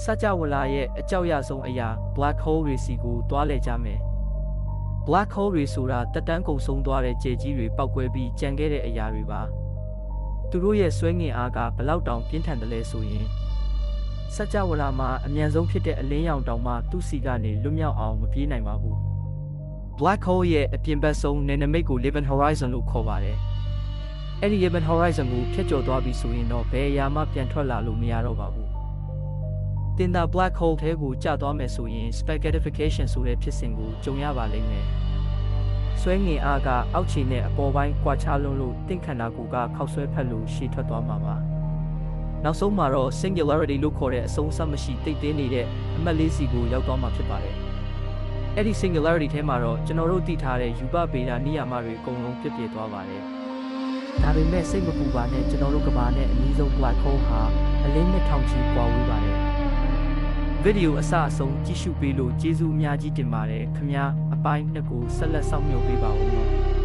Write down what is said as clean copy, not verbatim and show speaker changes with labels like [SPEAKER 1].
[SPEAKER 1] စကြဝဠာရဲ့အကြောက်ရဆုံးအရာ black hole တွေစီကိုတွားလဲကြမယ် black hole တွေဆိုတာတက်တန်းကုန်ဆုံးသွားတဲ့ကြယ်ကြီးတွေပောက်ကွဲပြီးကြံခဲ့တဲ့အရာတွေပါသူတို့ရဲ့ဆွဲငင်အားကဘလောက်တောင်ပြင်းထန်တယ်လဲဆိုရင်စကြဝဠာမှာအမြန်ဆုံးဖြစ်တဲ့အလင်းရောင်တောင်မှသူ့စီကနေလွတ်မြောက်အောင်မပြေးနိုင်ပါဘူး black hole ရဲ့အပြင်ဘက်ဆုံးနယ်နိမိတ်ကို event horizon လို့ခေါ်ပါတယ်အဲ့ဒီ event horizon ကိုဖြတ်ကျော်သွားပြီဆိုရင်တော့ဘယ်အရာမှပြန်ထွက်လာလို့မရတော့ပါဘူးတင်တာ black hole ထဲကိုကျသွားမယ်ဆိုရင် spaghettification ဆိုတဲ့ဖြစ်စဉ်ကိုကြုံရပါလိမ့်မယ်ဆွဲငင်အားကအောက်ခြေနဲ့အပေါ်ပိုင်းကွာခြားလွန်းလို့တင့်ခန္ဓာကိုယ်ကခောက်ဆွဲဖက်လို့ရှေ့ထွက်သွားမှာပါနောက်ဆုံးမှာတော့ singularity လို့ခေါ်တဲ့အဆုံးအစမရှိတိတ်တင်းနေတဲ့အမှတ်လေးစီကိုရောက်သွားမှာဖြစ်ပါတယ်အဲ့ဒီ singularity ထဲမှာတော့ကျွန်တော်တို့သိထားတဲ့ယူပဗေဒနိယာမတွေအကုန်လုံးပြည့်ပြည့်သွားပါတယ်ဒါပေမဲ့စိတ်မပူပါနဲ့ကျွန်တော်တို့ကဘာနဲ့အနည်းဆုံး black hole ဟာအလင်းနှစ်ထောင်ချီကွာဝေးပါတယ်ဗီဒီယိုအစအဆုံးကြည့်ရှုပေးလို့ကျေးဇူးအများကြီးတင်ပါတယ်ခင်ဗျာအပိုင်း2ကိုဆက်လက်စောင့်မျှော်ပေးပါဦးနော်